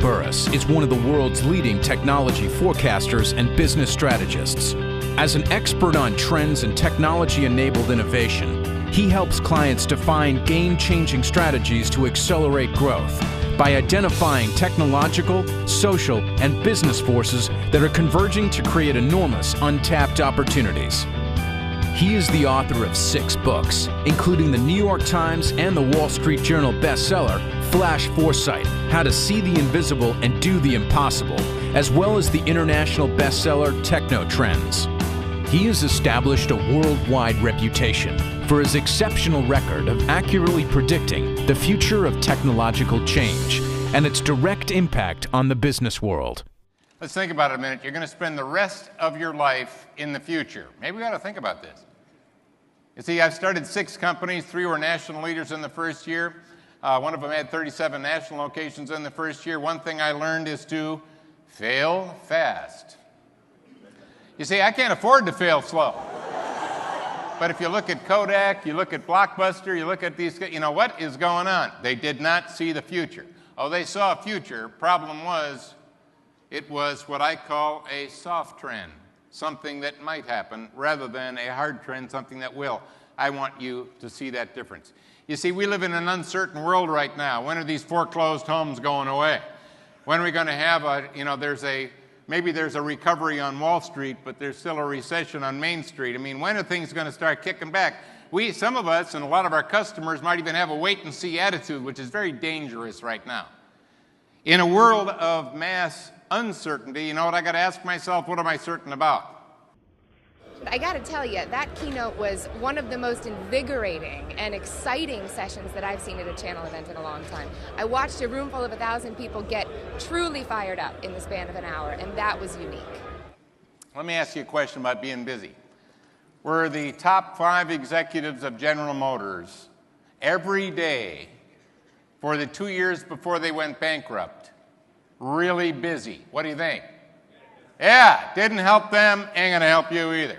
Burrus is one of the world's leading technology forecasters and business strategists. As an expert on trends and technology-enabled innovation, he helps clients define game-changing strategies to accelerate growth by identifying technological, social, and business forces that are converging to create enormous untapped opportunities. He is the author of 6 books, including the New York Times and the Wall Street Journal bestseller, Flash Foresight: How to See the Invisible and Do the Impossible, as well as the international bestseller Techno Trends. He has established a worldwide reputation for his exceptional record of accurately predicting the future of technological change and its direct impact on the business world. Let's think about it a minute. You're going to spend the rest of your life in the future. Maybe we ought to think about this. You see, I've started 6 companies. 3 were national leaders in the first year. One of them had 37 national locations in the first year. One thing I learned is to fail fast. You see, I can't afford to fail slow. But if you look at Kodak, you look at Blockbuster, you look at these, what is going on? They did not see the future. Oh, they saw a future. Problem was, it was what I call a soft trend, something that might happen, rather than a hard trend, something that will. I want you to see that difference. You see, we live in an uncertain world right now. When are these foreclosed homes going away? When are we going to have maybe there's a recovery on Wall Street, but there's still a recession on Main Street. I mean, when are things going to start kicking back? Some of us and a lot of our customers might even have a wait-and-see attitude, which is very dangerous right now. In a world of mass uncertainty, you know what I got to ask myself? What am I certain about? I got to tell you, that keynote was one of the most invigorating and exciting sessions that I've seen at a channel event in a long time. I watched a room full of 1,000 people get truly fired up in the span of an hour, and that was unique. Let me ask you a question about being busy. Were the top 5 executives of General Motors every day for the 2 years before they went bankrupt really busy? What do you think? Yeah, didn't help them, ain't going to help you either.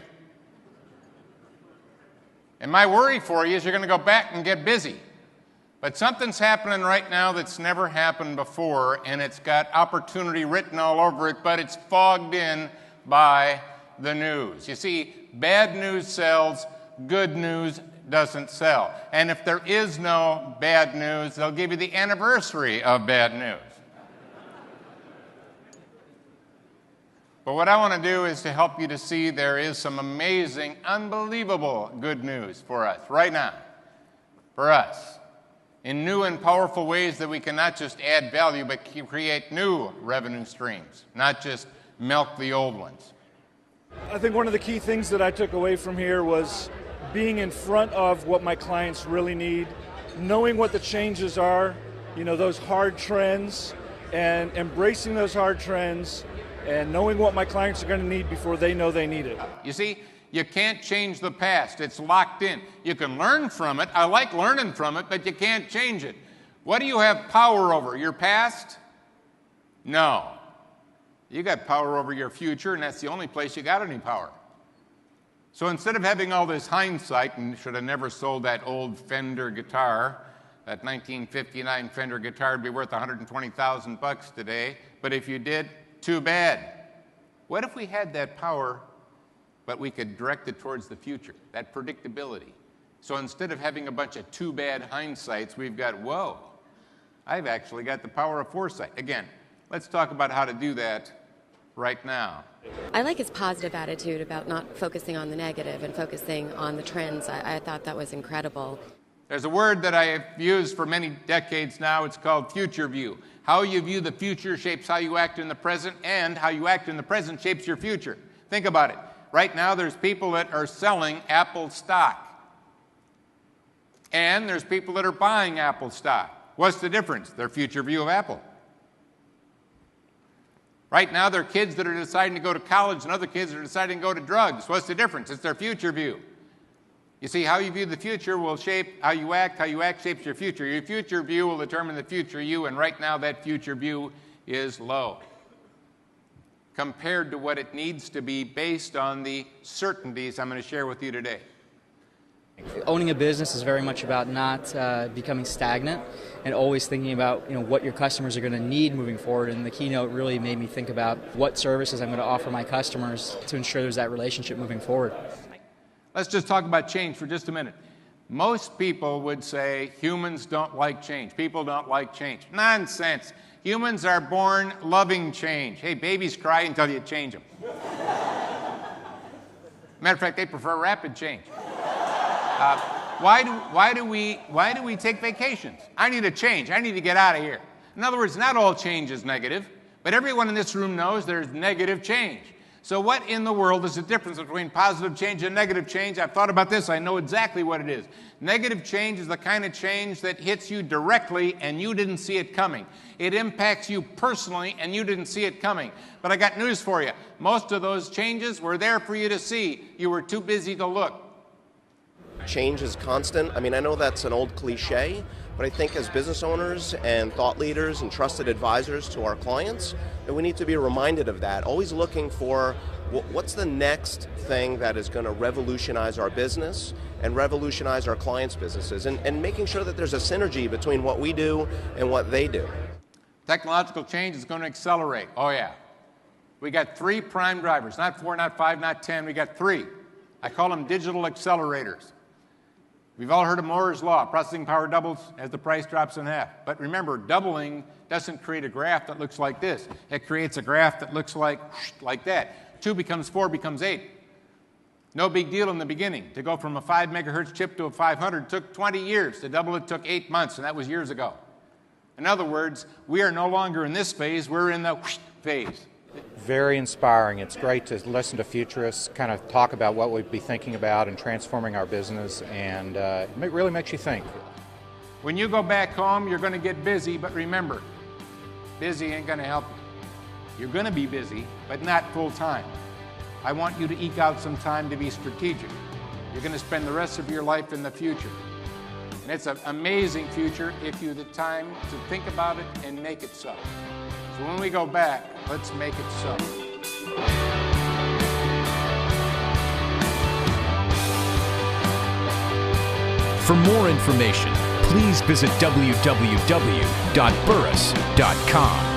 And my worry for you is you're going to go back and get busy. But something's happening right now that's never happened before, and it's got opportunity written all over it, but it's fogged in by the news. You see, bad news sells, good news doesn't sell. And if there is no bad news, they'll give you the anniversary of bad news. But what I want to do is to help you to see there is some amazing, unbelievable good news for us right now, for us, in new and powerful ways that we can not just add value, but create new revenue streams, not just milk the old ones. I think one of the key things that I took away from here was being in front of what my clients really need, knowing what the changes are, those hard trends, and embracing those hard trends, and knowing what my clients are going to need before they know they need it. You see, you can't change the past. It's locked in. You can learn from it. I like learning from it, but you can't change it. What do you have power over? Your past? No. You got power over your future, and that's the only place you got any power. So instead of having all this hindsight, and should have never sold that old Fender guitar, that 1959 Fender guitar would be worth $120,000 today, but if you did, too bad. What if we had that power, but we could direct it towards the future, that predictability? So instead of having a bunch of too bad hindsights, we've got, whoa, I've actually got the power of foresight. Again, let's talk about how to do that right now. I like his positive attitude about not focusing on the negative and focusing on the trends. I thought that was incredible. There's a word that I have used for many decades now. It's called future view. How you view the future shapes how you act in the present, and how you act in the present shapes your future. Think about it. Right now, there's people that are selling Apple stock. And there's people that are buying Apple stock. What's the difference? Their future view of Apple. Right now, there are kids that are deciding to go to college, and other kids that are deciding to go to drugs. What's the difference? It's their future view. You see, how you view the future will shape how you act shapes your future. Your future view will determine the future you, and right now that future view is low compared to what it needs to be based on the certainties I'm going to share with you today. Owning a business is very much about not becoming stagnant and always thinking about what your customers are going to need moving forward. And the keynote really made me think about what services I'm going to offer my customers to ensure there's that relationship moving forward. Let's just talk about change for just a minute. Most people would say humans don't like change. People don't like change. Nonsense. Humans are born loving change. Hey, babies cry until you change them. Matter of fact, they prefer rapid change. Why do we take vacations? I need a change. I need to get out of here. In other words, not all change is negative, but everyone in this room knows there's negative change. So what in the world is the difference between positive change and negative change? I've thought about this. I know exactly what it is. Negative change is the kind of change that hits you directly and you didn't see it coming. It impacts you personally and you didn't see it coming. But I got news for you. Most of those changes were there for you to see. You were too busy to look. Change is constant. I mean, I know that's an old cliche, but I think as business owners and thought leaders and trusted advisors to our clients, that we need to be reminded of that, always looking for what's the next thing that is going to revolutionize our business and revolutionize our clients' businesses, and making sure that there's a synergy between what we do and what they do. Technological change is going to accelerate. Oh yeah. We got 3 prime drivers, not 4, not 5, not 10, we got 3. I call them digital accelerators. We've all heard of Moore's Law. Processing power doubles as the price drops in half. But remember, doubling doesn't create a graph that looks like this. It creates a graph that looks like that. 2 becomes 4 becomes 8. No big deal in the beginning. To go from a 5 megahertz chip to a 500 took 20 years. To double it took 8 months, and that was years ago. In other words, we are no longer in this phase. We're in the phase. Very inspiring. It's great to listen to futurists kind of talk about what we'd be thinking about and transforming our business, and it really makes you think. When you go back home, you're going to get busy, but remember, busy ain't going to help you. You're going to be busy, but not full time. I want you to eke out some time to be strategic. You're going to spend the rest of your life in the future. And it's an amazing future if you have the time to think about it and make it so. So when we go back, let's make it so. For more information, please visit www.burrus.com.